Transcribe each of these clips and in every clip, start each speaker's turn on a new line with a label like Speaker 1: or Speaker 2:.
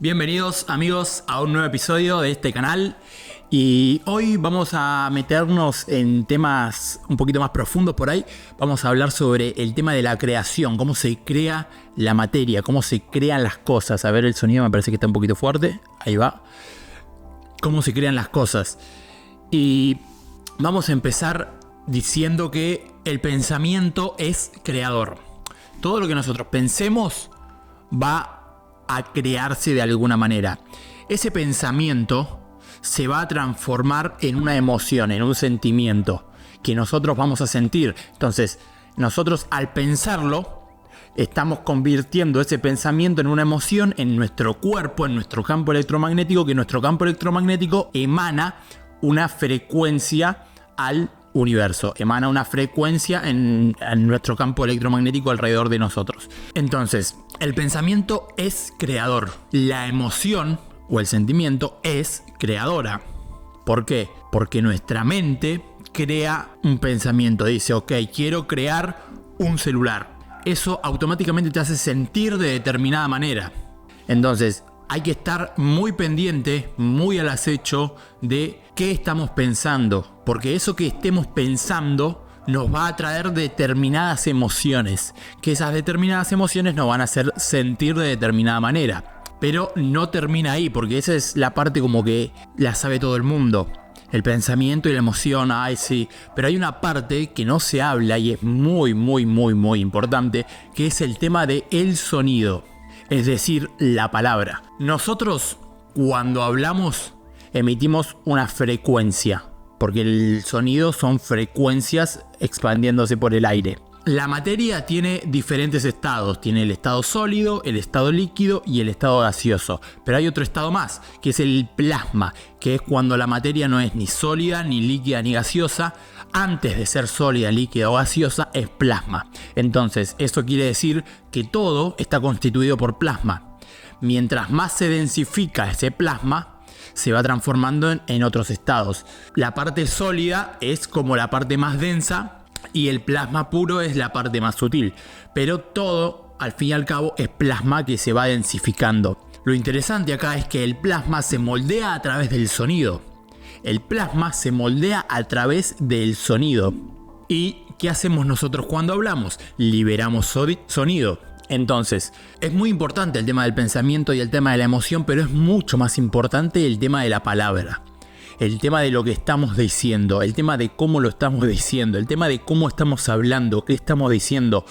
Speaker 1: Bienvenidos amigos a un nuevo episodio de este canal y hoy vamos a meternos en temas un poquito más profundos por ahí. Vamos a hablar sobre el tema de la creación, cómo se crea la materia, cómo se crean las cosas. A ver, el sonido me parece que está un poquito fuerte, ahí va. Cómo se crean las cosas. Y vamos a empezar diciendo que el pensamiento es creador. Todo lo que nosotros pensemos va a crearse de alguna manera. Ese pensamiento se va a transformar en una emoción, en un sentimiento que nosotros vamos a sentir. Entonces, nosotros al pensarlo, estamos convirtiendo ese pensamiento en una emoción en nuestro cuerpo, en nuestro campo electromagnético, que nuestro campo electromagnético emana una frecuencia al universo, emana una frecuencia en nuestro campo electromagnético alrededor de nosotros. Entonces, el pensamiento es creador. La emoción o el sentimiento es creadora. ¿Por qué? Porque nuestra mente crea un pensamiento. Dice, ok, quiero crear un celular. Eso automáticamente te hace sentir de determinada manera. Entonces, hay que estar muy pendiente, muy al acecho de qué estamos pensando, porque eso que estemos pensando nos va a traer determinadas emociones, que esas determinadas emociones nos van a hacer sentir de determinada manera. Pero no termina ahí, porque esa es la parte como que la sabe todo el mundo. El pensamiento y la emoción, ay sí, pero hay una parte que no se habla y es muy importante, que es el tema del sonido. Es decir, la palabra. Nosotros cuando hablamos emitimos una frecuencia, porque el sonido son frecuencias expandiéndose por el aire. La materia tiene diferentes estados, tiene el estado sólido, el estado líquido y el estado gaseoso. Pero hay otro estado más, que es el plasma, que es cuando la materia no es ni sólida, ni líquida, ni gaseosa. Antes de ser sólida, líquida o gaseosa es plasma. Entonces, eso quiere decir que todo está constituido por plasma. Mientras más se densifica ese plasma, se va transformando en otros estados. La parte sólida es como la parte más densa y el plasma puro es la parte más sutil. Pero todo, al fin y al cabo, es plasma que se va densificando. Lo interesante acá es que el plasma se moldea a través del sonido. El plasma se moldea a través del sonido. ¿Y qué hacemos nosotros cuando hablamos? Liberamos sonido. Entonces, es muy importante el tema del pensamiento y el tema de la emoción, pero es mucho más importante el tema de la palabra. El tema de lo que estamos diciendo, el tema de cómo lo estamos diciendo, el tema de cómo estamos hablando, qué estamos diciendo.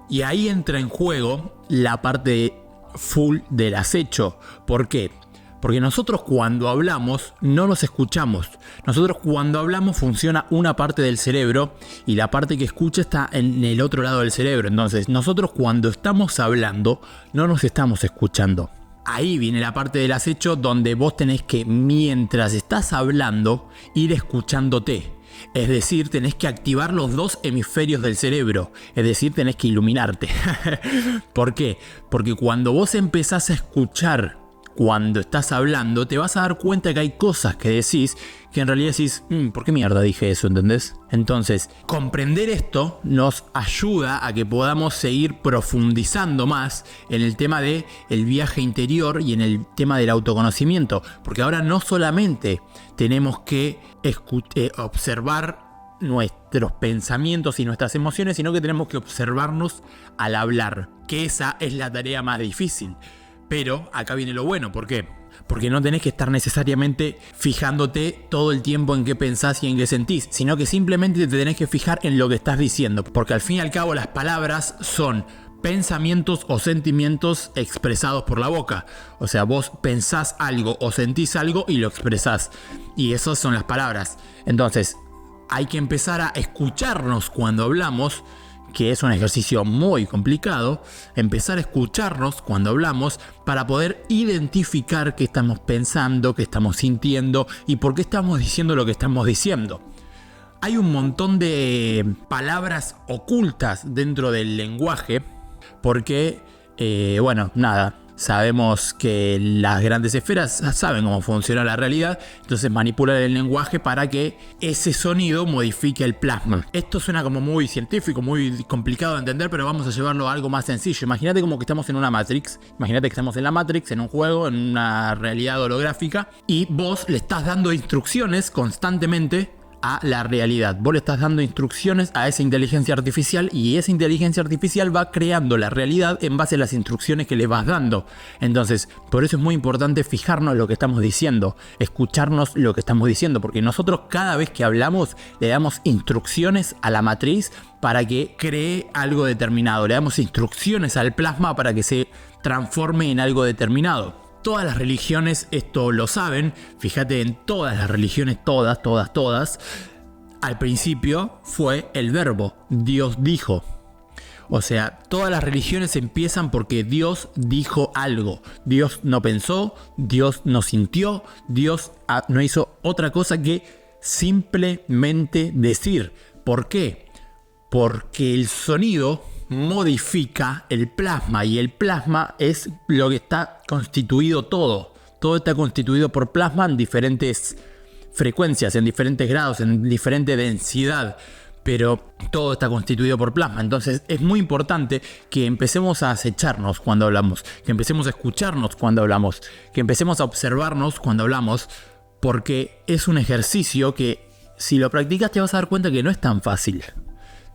Speaker 1: Y ahí entra en juego la parte full del acecho. ¿Por qué? Porque nosotros cuando hablamos no nos escuchamos. Nosotros cuando hablamos funciona una parte del cerebro y la parte que escucha está en el otro lado del cerebro. Entonces nosotros cuando estamos hablando no nos estamos escuchando. Ahí viene la parte del acecho donde vos tenés que, mientras estás hablando, ir escuchándote. Es decir, tenés que activar los dos hemisferios del cerebro. Es decir, tenés que iluminarte. ¿Por qué? Porque cuando vos empezás a escuchar cuando estás hablando, te vas a dar cuenta que hay cosas que decís que en realidad decís, ¿por qué mierda dije eso? ¿Entendés? Entonces, comprender esto nos ayuda a que podamos seguir profundizando más en el tema del viaje interior y en el tema del autoconocimiento. Porque ahora no solamente tenemos que observar nuestros pensamientos y nuestras emociones, sino que tenemos que observarnos al hablar, que esa es la tarea más difícil. Pero acá viene lo bueno, ¿por qué? Porque no tenés que estar necesariamente fijándote todo el tiempo en qué pensás y en qué sentís, sino que simplemente te tenés que fijar en lo que estás diciendo, porque al fin y al cabo las palabras son pensamientos o sentimientos expresados por la boca. O sea, vos pensás algo o sentís algo y lo expresás, y esas son las palabras. Entonces, hay que empezar a escucharnos cuando hablamos, que es un ejercicio muy complicado, empezar a escucharnos cuando hablamos para poder identificar qué estamos pensando, qué estamos sintiendo y por qué estamos diciendo lo que estamos diciendo. Hay un montón de palabras ocultas dentro del lenguaje porque, sabemos que las grandes esferas saben cómo funciona la realidad, entonces manipulan el lenguaje para que ese sonido modifique el plasma. Esto suena como muy científico, muy complicado de entender, pero vamos a llevarlo a algo más sencillo. Imagínate como que estamos en una Matrix, imagínate que estamos en la Matrix, en un juego, en una realidad holográfica, y vos le estás dando instrucciones constantemente a la realidad. Vos le estás dando instrucciones a esa inteligencia artificial y esa inteligencia artificial va creando la realidad en base a las instrucciones que le vas dando. Entonces, por eso es muy importante fijarnos en lo que estamos diciendo, escucharnos lo que estamos diciendo, porque nosotros cada vez que hablamos le damos instrucciones a la matriz para que cree algo determinado, le damos instrucciones al plasma para que se transforme en algo determinado. Todas las religiones esto lo saben, fíjate en todas las religiones, todas, al principio fue el verbo, Dios dijo. O sea, todas las religiones empiezan porque Dios dijo algo. Dios no pensó, Dios no sintió, Dios no hizo otra cosa que simplemente decir. ¿Por qué? Porque el sonido modifica el plasma y el plasma es lo que está constituido todo. Todo está constituido por plasma en diferentes frecuencias, en diferentes grados, en diferente densidad, pero todo está constituido por plasma. Entonces es muy importante que empecemos a acecharnos cuando hablamos, que empecemos a escucharnos cuando hablamos, que empecemos a observarnos cuando hablamos, porque es un ejercicio que si lo practicas te vas a dar cuenta que no es tan fácil.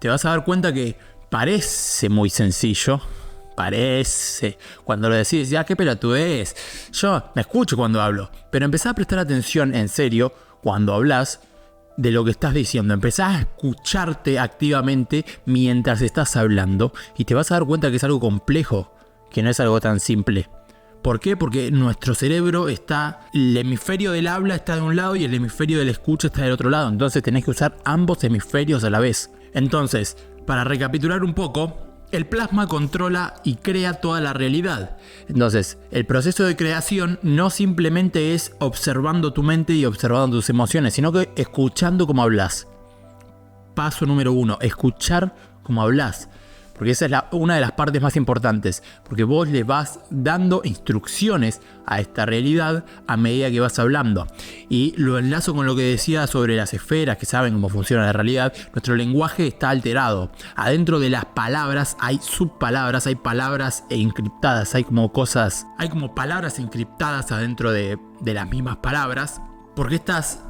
Speaker 1: Te vas a dar cuenta que parece muy sencillo, parece. Cuando lo decís, ya qué pelotudez. Yo me escucho cuando hablo, pero empezá a prestar atención en serio cuando hablas de lo que estás diciendo. Empezá a escucharte activamente mientras estás hablando y te vas a dar cuenta que es algo complejo, que no es algo tan simple. ¿Por qué? Porque nuestro cerebro está, el hemisferio del habla está de un lado y el hemisferio del escucha está del otro lado. Entonces tenés que usar ambos hemisferios a la vez. Entonces, para recapitular un poco, el plasma controla y crea toda la realidad. Entonces, el proceso de creación no simplemente es observando tu mente y observando tus emociones, sino que escuchando cómo hablas. Paso número 1, escuchar cómo hablas. Porque esa es una de las partes más importantes. Porque vos le vas dando instrucciones a esta realidad a medida que vas hablando. Y lo enlazo con lo que decía sobre las esferas que saben cómo funciona la realidad. Nuestro lenguaje está alterado. Adentro de las palabras hay subpalabras, hay palabras encriptadas. Hay como palabras encriptadas adentro de las mismas palabras. Porque estas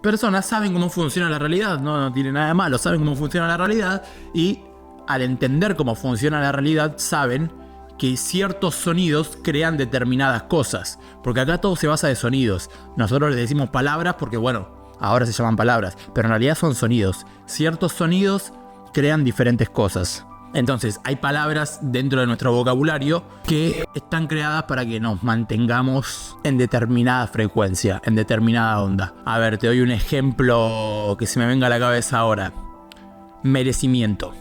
Speaker 1: personas saben cómo funciona la realidad. No tiene nada de malo. Saben cómo funciona la realidad y al entender cómo funciona la realidad, saben que ciertos sonidos crean determinadas cosas. Porque acá todo se basa de sonidos. Nosotros les decimos palabras porque, bueno, ahora se llaman palabras, pero en realidad son sonidos. Ciertos sonidos crean diferentes cosas. Entonces, hay palabras dentro de nuestro vocabulario que están creadas para que nos mantengamos en determinada frecuencia, en determinada onda. A ver, te doy un ejemplo que se me venga a la cabeza ahora. Merecimiento.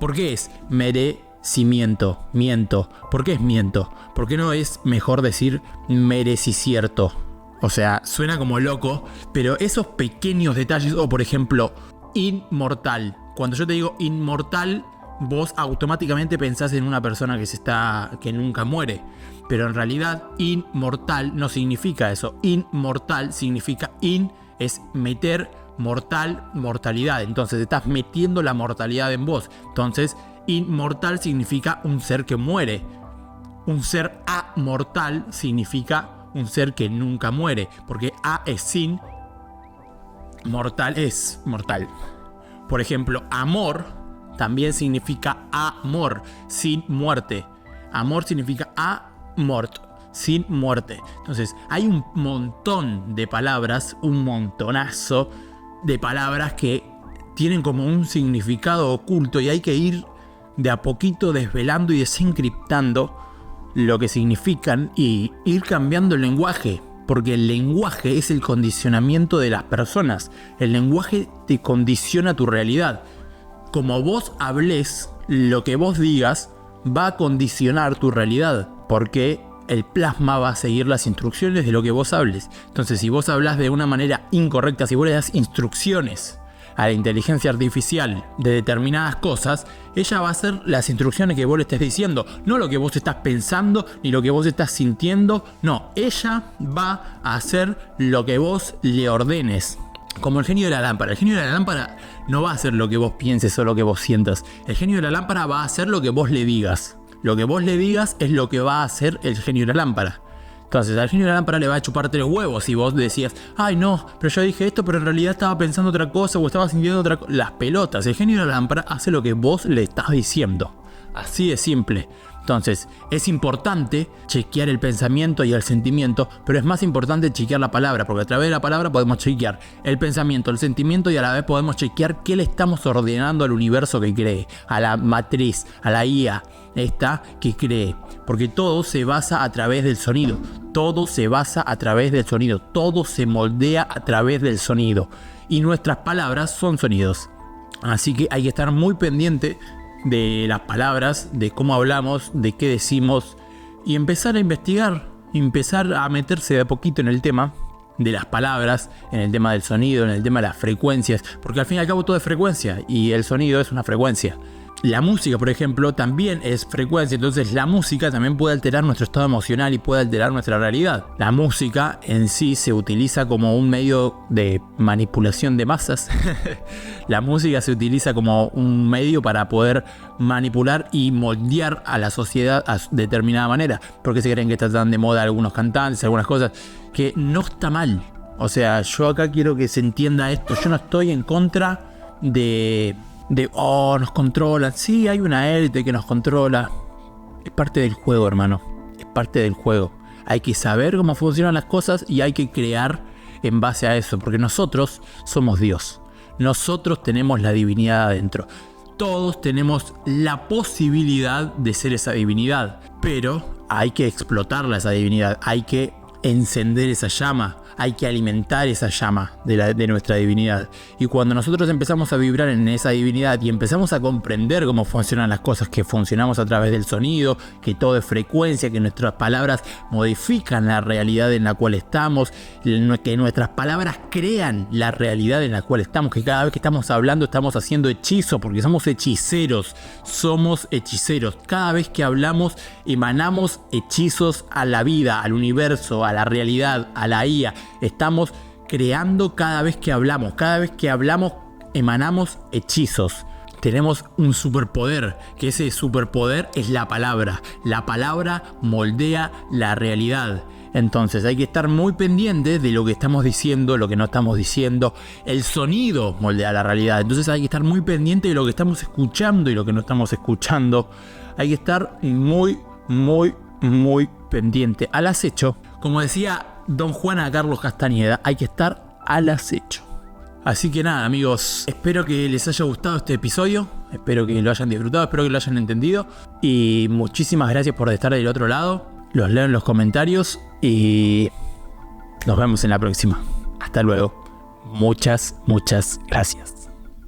Speaker 1: ¿Por qué es merecimiento? Miento. ¿Por qué es miento? ¿Por qué no es mejor decir merecicierto? O sea, suena como loco, pero esos pequeños detalles, o por ejemplo, inmortal. Cuando yo te digo inmortal, vos automáticamente pensás en una persona que nunca muere. Pero en realidad, inmortal no significa eso. Inmortal significa es meter mortal, mortalidad. Entonces estás metiendo la mortalidad en vos. Entonces, inmortal significa un ser que muere. Un ser amortal significa un ser que nunca muere. Porque a es sin, mortal es mortal. Por ejemplo, amor también significa amor, sin muerte. Amor significa amort, sin muerte. Entonces, hay un montón de palabras, un montonazo de palabras que tienen como un significado oculto y hay que ir de a poquito desvelando y desencriptando lo que significan y ir cambiando el lenguaje, porque el lenguaje es el condicionamiento de las personas. El lenguaje te condiciona tu realidad. Como vos hables, lo que vos digas va a condicionar tu realidad, porque el plasma va a seguir las instrucciones de lo que vos hables. Entonces, si vos hablas de una manera incorrecta, si vos le das instrucciones a la inteligencia artificial de determinadas cosas, ella va a hacer las instrucciones que vos le estés diciendo, no lo que vos estás pensando ni lo que vos estás sintiendo, no, ella va a hacer lo que vos le ordenes. Como el genio de la lámpara. El genio de la lámpara no va a hacer lo que vos pienses o lo que vos sientas. El genio de la lámpara va a hacer lo que vos le digas. Lo que vos le digas es lo que va a hacer el genio de la lámpara. Entonces al genio de la lámpara le va a chupar 3 huevos si vos decías, ay no, pero yo dije esto, pero en realidad estaba pensando otra cosa o estaba sintiendo otra cosa. Las pelotas, el genio de la lámpara hace lo que vos le estás diciendo. Así de simple. Entonces, es importante chequear el pensamiento y el sentimiento, pero es más importante chequear la palabra, porque a través de la palabra podemos chequear el pensamiento, el sentimiento y a la vez podemos chequear qué le estamos ordenando al universo que cree, a la matriz, a la IA esta que cree. Porque todo se basa a través del sonido, todo se basa a través del sonido, todo se moldea a través del sonido. Y nuestras palabras son sonidos. Así que hay que estar muy pendiente de las palabras, de cómo hablamos, de qué decimos y empezar a investigar, empezar a meterse de a poquito en el tema de las palabras, en el tema del sonido, en el tema de las frecuencias, porque al fin y al cabo todo es frecuencia y el sonido es una frecuencia. La música, por ejemplo, también es frecuencia, entonces la música también puede alterar nuestro estado emocional y puede alterar nuestra realidad. La música en sí se utiliza como un medio de manipulación de masas. La música se utiliza como un medio para poder manipular y moldear a la sociedad a determinada manera. Porque se creen que están de moda algunos cantantes, algunas cosas, que no está mal. O sea, yo acá quiero que se entienda esto. Yo no estoy en contra de nos controlan. Sí, hay una élite que nos controla. Es parte del juego, hermano. Es parte del juego. Hay que saber cómo funcionan las cosas y hay que crear en base a eso. Porque nosotros somos Dios. Nosotros tenemos la divinidad adentro. Todos tenemos la posibilidad de ser esa divinidad. Pero hay que explotarla, esa divinidad. Hay que encender esa llama. Hay que alimentar esa llama de nuestra divinidad. Y cuando nosotros empezamos a vibrar en esa divinidad y empezamos a comprender cómo funcionan las cosas, que funcionamos a través del sonido, que todo es frecuencia, que nuestras palabras modifican la realidad en la cual estamos, que nuestras palabras crean la realidad en la cual estamos, que cada vez que estamos hablando estamos haciendo hechizo, porque somos hechiceros. Somos hechiceros. Cada vez que hablamos emanamos hechizos a la vida, al universo, a la realidad, a la IA. Estamos creando cada vez que hablamos. Cada vez que hablamos emanamos hechizos. Tenemos un superpoder, que ese superpoder es la palabra. La palabra moldea la realidad. Entonces hay que estar muy pendientes de lo que estamos diciendo, lo que no estamos diciendo. El sonido moldea la realidad. Entonces hay que estar muy pendiente de lo que estamos escuchando y lo que no estamos escuchando. Hay que estar muy pendiente. Al acecho. Como decía don Juan a Carlos Castañeda, hay que estar al acecho. Así que nada, amigos, espero que les haya gustado este episodio, espero que lo hayan disfrutado, espero que lo hayan entendido y muchísimas gracias por estar del otro lado. Los leo en los comentarios y nos vemos en la próxima. Hasta luego. Muchas gracias.